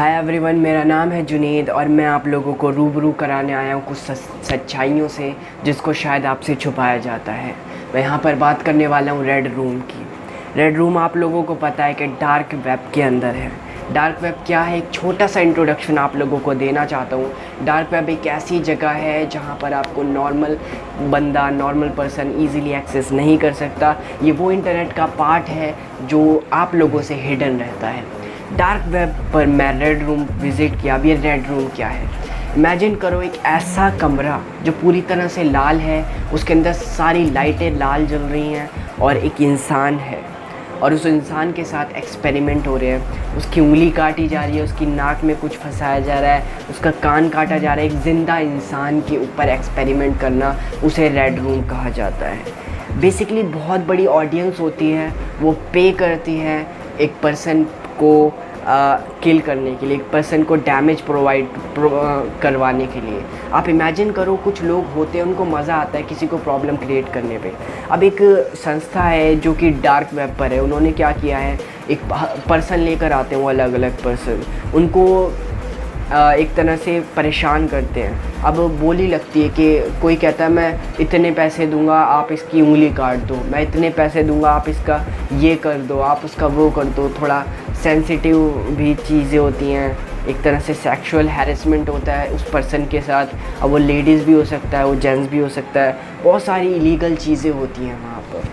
Hi everyone, मेरा नाम है जुनेद और मैं आप लोगों को रूबरू कराने आया हूँ कुछ सच्चाइयों से जिसको शायद आपसे छुपाया जाता है। मैं यहाँ पर बात करने वाला हूँ रेड रूम की। रेड रूम आप लोगों को पता है कि डार्क वेब के अंदर है। डार्क वेब क्या है, एक छोटा सा इंट्रोडक्शन आप लोगों को देना चाहता हूँ। डार्क वेब एक ऐसी जगह है जहाँ पर आपको नॉर्मल बंदा, नॉर्मल पर्सन ईज़िली एक्सेस नहीं कर सकता। ये वो इंटरनेट का पार्ट है जो आप लोगों से हिडन रहता है। डार्क वेब पर मैं रेड रूम विज़िट किया। अब ये रेड रूम क्या है, इमेजिन करो एक ऐसा कमरा जो पूरी तरह से लाल है, उसके अंदर सारी लाइटें लाल जल रही हैं और एक इंसान है और उस इंसान के साथ एक्सपेरिमेंट हो रहे हैं। उसकी उंगली काटी जा रही है, उसकी नाक में कुछ फंसाया जा रहा है, उसका कान काटा जा रहा है। एक ज़िंदा इंसान के ऊपर एक्सपेरिमेंट करना, उसे रेड रूम कहा जाता है। बेसिकली बहुत बड़ी ऑडियंस होती है, वो पे करती है एक पर्सन को किल करने के लिए, एक पर्सन को डैमेज करवाने के लिए। आप इमेजिन करो, कुछ लोग होते हैं उनको मज़ा आता है किसी को प्रॉब्लम क्रिएट करने पे। अब एक संस्था है जो कि डार्क वेब पर है, उन्होंने क्या किया है, एक पर्सन लेकर आते हैं, वो अलग अलग पर्सन उनको एक तरह से परेशान करते हैं। अब बोली लगती है कि कोई कहता है मैं इतने पैसे दूंगा आप इसकी उंगली काट दो, मैं इतने पैसे दूंगा आप इसका ये कर दो, आप उसका वो कर दो। थोड़ा सेंसिटिव भी चीज़ें होती हैं, एक तरह से सेक्सुअल हैरेसमेंट होता है उस पर्सन के साथ। अब वो लेडीज़ भी हो सकता है, वो जेंट्स भी हो सकता है, बहुत सारी इलीगल चीज़ें होती हैं वहाँ पर।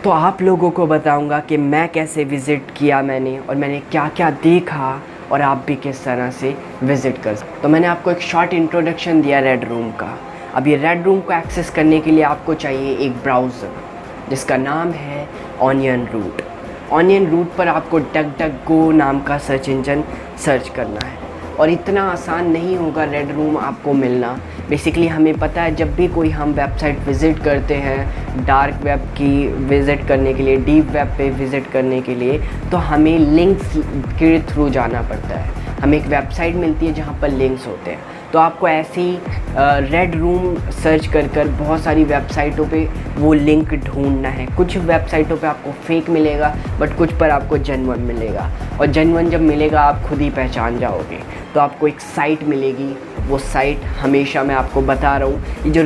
तो आप लोगों को बताऊँगा कि मैं कैसे विज़िट किया मैंने, और मैंने क्या क्या देखा, और आप भी किस तरह से विज़िट कर सकते। तो मैंने आपको एक शॉर्ट इंट्रोडक्शन दिया रेड रूम का। अब ये रेड रूम को एक्सेस करने के लिए आपको चाहिए एक ब्राउज़र जिसका नाम है ऑनियन रूट। ऑनियन रूट पर आपको डक डक गो नाम का सर्च इंजन सर्च करना है, और इतना आसान नहीं होगा रेड रूम आपको मिलना। बेसिकली हमें पता है जब भी कोई हम वेबसाइट विज़िट करते हैं डार्क वेब की विज़िट करने के लिए, डीप वेब पे विज़िट करने के लिए, तो हमें लिंक्स के थ्रू जाना पड़ता है। हमें एक वेबसाइट मिलती है जहाँ पर लिंक्स होते हैं। तो आपको ऐसे ही रेड रूम सर्च कर बहुत सारी वेबसाइटों पे वो लिंक ढूंढना है। कुछ वेबसाइटों पे आपको फेक मिलेगा, बट कुछ पर आपको जेन्युइन मिलेगा, और जेन्युइन जब मिलेगा आप खुद ही पहचान जाओगे। तो आपको एक साइट मिलेगी, वो साइट हमेशा मैं आपको बता रहा हूँ, ये जो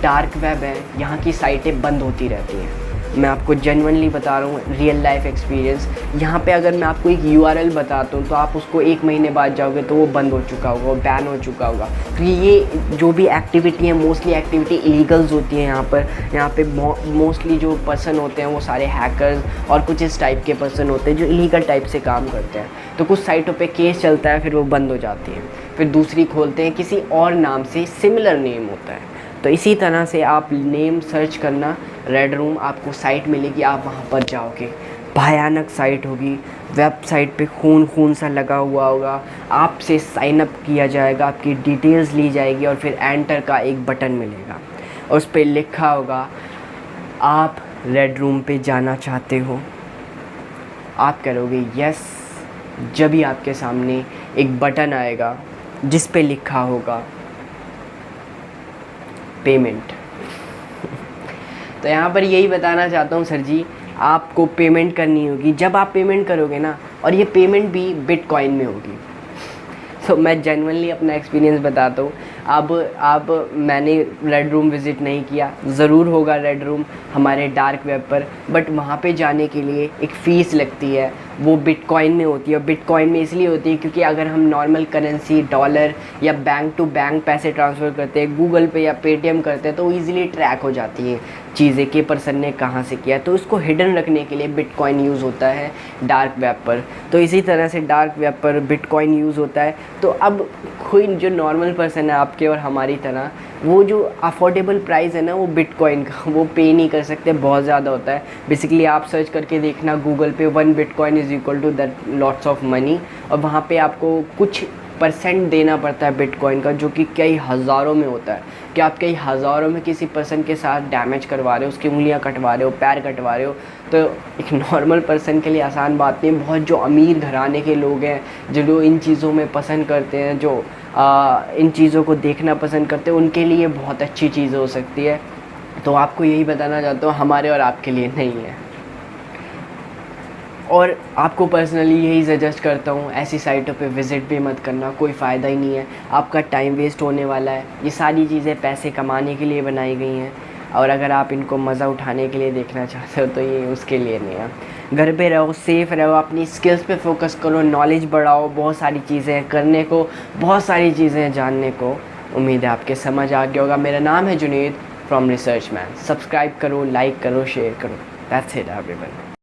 डार्क वेब है यहाँ की साइटें बंद होती रहती हैं। मैं आपको जेन्युइनली बता रहा हूँ, रियल लाइफ एक्सपीरियंस। यहाँ पे अगर मैं आपको एक यूआरएल बताता हूँ तो आप उसको 1 महीने बाद जाओगे तो वो बंद हो चुका होगा, वो बैन हो चुका होगा। तो ये जो भी एक्टिविटी है, मोस्टली एक्टिविटी इलीगल्स होती है यहाँ पे मोस्टली जो पर्सन होते हैं वो सारे हैकर्स और कुछ इस टाइप के पर्सन होते हैं जो इलीगल टाइप से काम करते हैं। तो कुछ साइटों पे केस चलता है, फिर वो बंद हो जाती है, फिर दूसरी खोलते हैं, किसी और नाम से सिमिलर नेम होता है। तो इसी तरह से आप नेम सर्च करना, रेड रूम आपको साइट मिलेगी, आप वहाँ पर जाओगे। भयानक साइट होगी, वेबसाइट पे खून सा लगा हुआ होगा, आपसे साइन अप किया जाएगा, आपकी डिटेल्स ली जाएगी, और फिर एंटर का एक बटन मिलेगा और उस पर लिखा होगा आप रेड रूम पे जाना चाहते हो। आप करोगे यस, जब ही आपके सामने एक बटन आएगा जिस पे लिखा होगा पेमेंट। तो यहाँ पर यही बताना चाहता हूँ सर जी, आपको पेमेंट करनी होगी। जब आप पेमेंट करोगे ना, और ये पेमेंट भी बिटकॉइन में होगी। तो मैं जेन्युइनली अपना एक्सपीरियंस बताता हूँ। अब मैंने रेड रूम विज़िट नहीं किया, ज़रूर होगा रेड रूम हमारे डार्क वेब पर, बट वहाँ पे जाने के लिए एक फ़ीस लगती है, वो बिटकॉइन में होती है। और बिटकॉइन में इसलिए होती है क्योंकि अगर हम नॉर्मल करेंसी डॉलर या बैंक टू बैंक पैसे ट्रांसफ़र करते हैं, गूगल पे या पेटीएम करते हैं, तो वो ईज़िली ट्रैक हो जाती हैं चीज़ें कि पर्सन ने कहाँ से किया। तो उसको हिडन रखने के लिए बिटकॉइन यूज़ होता है डार्क वेब पर। तो इसी तरह से डार्क वेब पर बिटकॉइन यूज़ होता है। तो अब कोई जो नॉर्मल पर्सन है आपके और हमारी तरह, वो जो अफोर्डेबल प्राइस है ना वो बिटकॉइन का, वो पे नहीं कर सकते, बहुत ज़्यादा होता है। बेसिकली आप सर्च करके देखना गूगल पे, 1 bitcoin is equal to that lots of money, और वहाँ पे आपको कुछ % देना पड़ता है बिटकॉइन का, जो कि कई हज़ारों में होता है। कि आप कई हज़ारों में किसी पर्सन के साथ डैमेज करवा रहे हो, उसकी उंगलियां कटवा रहे हो, पैर कटवा रहे हो। तो एक नॉर्मल पर्सन के लिए आसान बात नहीं। बहुत जो अमीर घराने के लोग हैं, जो इन चीज़ों में पसंद करते हैं, जो इन चीज़ों को देखना पसंद करते हैं, उनके लिए बहुत अच्छी चीज़ हो सकती है। तो आपको यही बताना चाहता हूँ, हमारे और आपके लिए नहीं है। और आपको पर्सनली यही सजेस्ट करता हूँ, ऐसी साइटों पे विज़िट भी मत करना, कोई फ़ायदा ही नहीं है, आपका टाइम वेस्ट होने वाला है। ये सारी चीज़ें पैसे कमाने के लिए बनाई गई हैं, और अगर आप इनको मज़ा उठाने के लिए देखना चाहते हो तो ये उसके लिए नहीं है। घर पे रहो, सेफ़ रहो, अपनी स्किल्स पे फोकस करो, नॉलेज बढ़ाओ, बहुत सारी चीज़ें हैं करने को, बहुत सारी चीज़ें हैं जानने को। उम्मीद है आपके समझ आ गया होगा। मेरा नाम है Junaid from research man. Subscribe करो, लाइक करो, शेयर करो। That's it everyone.